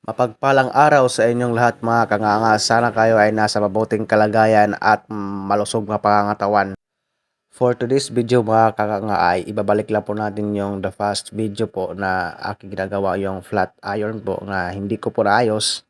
Mapagpalang araw sa inyong lahat mga kanganga. Sana kayo ay nasa mabuting kalagayan at malusog na pangangatawan. For today's video mga kanganga ay ibabalik lang po natin yung the first video po na aking ginagawa yung flat iron po na hindi ko po naayos.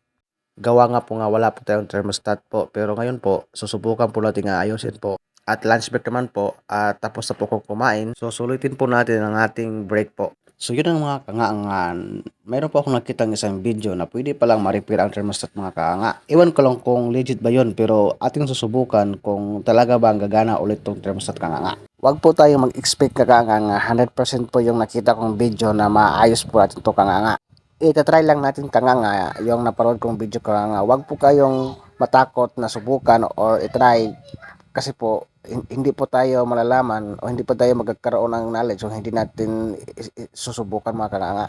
Gawa nga po nga wala po tayong thermostat po. Pero ngayon po susubukan po natin nga ayusin po. At lunch break naman po at tapos na po kong kumain. So sulitin po natin ang ating break po. So yun ang mga kaangan. Mayroon po akong nakita ng isang video na pwede palang ma-repair ang thermostat mga kaanga. Iwan ko lang kung legit ba yun pero ating susubukan kung talaga ba ang gagana ulit tong thermostat kaanga. Huwag po tayo mag-expect kaanga 100% po yung nakita kong video na maayos po natin to kaanga. Itatry lang natin kaanga yung naparod kong video kaanga. Huwag po kayong matakot na subukan or itry kasi po hindi po tayo malalaman o hindi po tayo magkakaroon ng knowledge kung hindi natin susubukan mga kaanga.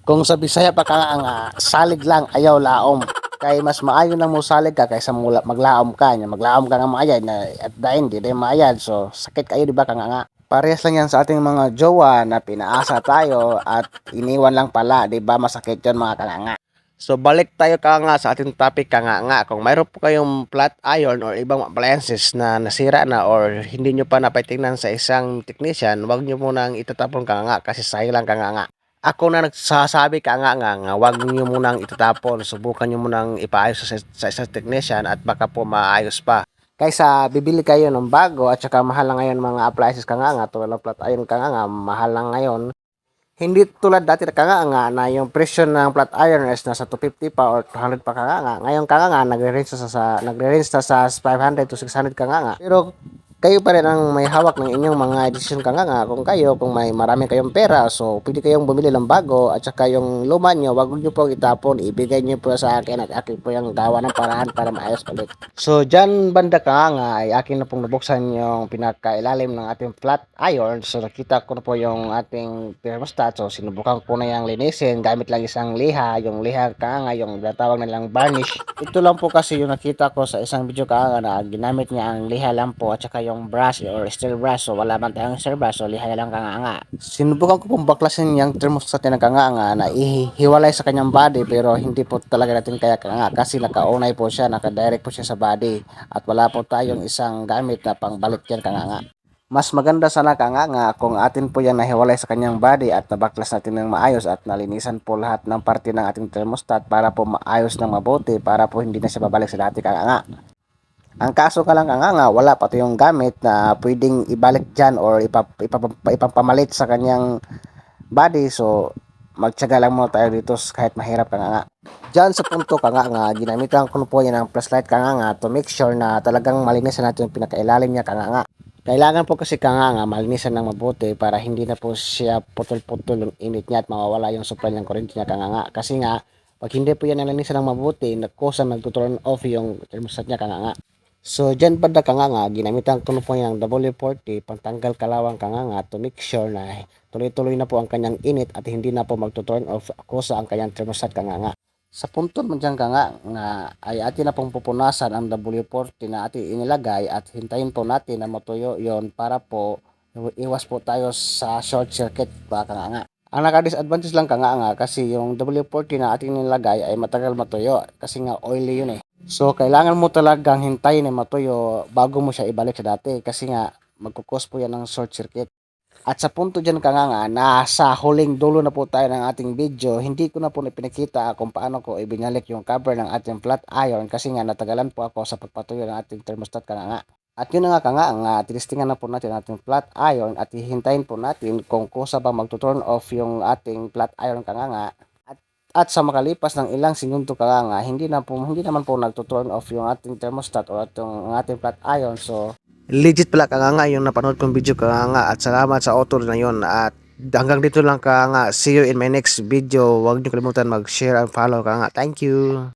Kung sa Bisaya pa kaanga, salig lang ayaw laom. Kay mas maayo na mo salig ka kaysa maglaom ka nya. Maglaom ka nga maayad na at dahil di rin maayad. So sakit kayo di ba kaanga? Parehas lang yan sa ating mga jowa na pinaasa tayo at iniwan lang pala, di ba masakit yun mga kaanga? So balik tayo nga sa ating topic nga. Kung mayroon po kayong flat iron or ibang appliances na nasira na or hindi nyo pa napatingnan sa isang technician, huwag nyo munang itatapon nga kasi sayang lang nga. Ako na nagsasabi nga huwag nyo munang itatapon. Subukan nyo munang ipaayos sa isang technician at baka po maayos pa. Kaysa bibili kayo ng bago at saka mahal lang ngayon mga appliances nga tulad ng flat iron nga mahal lang ngayon. Hindi tulad dati na yung presyo ng flat iron is nasa 250 pa or 200 pa Ngayon nagre-range sa 500 to 600 Pero kayo pa rin ang may hawak ng inyong mga decision kung may marami kayong pera, so pwede kayong bumili ng bago at saka yung luma nyo, wag nyo pong itapon, ibigay nyo po sa akin at akin po yung gawa ng paraan para maayos ulit. So dyan banda ay akin na pong nabuksan yung pinakailalim ng ating flat iron. So nakita ko na po yung ating thermostat, so sinubukan ko na yung linisin gamit lang isang liha, yung liha yung tawag nilang varnish. Ito lang po kasi yung nakita ko sa isang video na ginamit niya ang liha lang po at saka yung brush or steel brush. So wala man tayong steel brush, so liha lang sinubukan ko pong baklasin yung thermostat ng na ihiwalay sa kanyang body, pero hindi po talaga natin kaya kasi nakaunay po siya, nakadirect po siya sa body at wala po tayong isang gamit na pangbalik yan Mas maganda sana kung atin po yan nahiwalay sa kanyang body at nabaklas natin ng maayos at nalinisan po lahat ng parte ng ating thermostat para po maayos ng mabuti, para po hindi na siya babalik sa dati Ang kaso lang wala pa yung gamit na pwedeng ibalik dyan or ipapamalit sa kanyang body. So magtiyaga lang muna tayo dito kahit mahirap Dyan sa punto ginamitan ko po yan ng flashlight to make sure na talagang malinisan natin yung pinakailalim niya Kailangan po kasi malinisan ng mabuti para hindi na po siya putol-putol yung init niya at mawawala yung supply ng kuryente niya Kasi pag hindi po yan nalinisan ng mabuti, nakusa nagtuturn off yung thermostat niya So dyan banda ginamitan ko na po yung W40 pantanggal kalawang to make sure na tuloy-tuloy na po ang kanyang init at hindi na po magtuturn off kusa ang kanyang thermostat Sa punto man dyan ay atin na pong pupunasan ang W40 na atin inilagay at hintayin po natin na matuyo yon para po iwas po tayo sa short circuit Ang naka-disadvantage lang kasi yung W40 na ating nilagay ay matagal matuyo kasi oily yun So kailangan mo talagang hintayin na matuyo bago mo siya ibalik sa dati kasi magkukos po yan ng short circuit. At sa punto dyan nasa huling dulo na po tayo ng ating video. Hindi ko na po pinakita kung paano ko ibinalik yung cover ng ating flat iron kasi natagalan po ako sa pagpatuyo ng ating thermostat At yun na tinistingan na po natin ating flat iron at hihintayin po natin kung kusa ba magtuturn off yung ating flat iron At sa makalipas ng ilang segundo hindi naman po nagtuturn off yung ating thermostat o ang ating flat iron. So legit pala yung napanood kong video at salamat sa author na yun at hanggang dito lang see you in my next video. Huwag niyo kalimutan mag-share and follow thank you.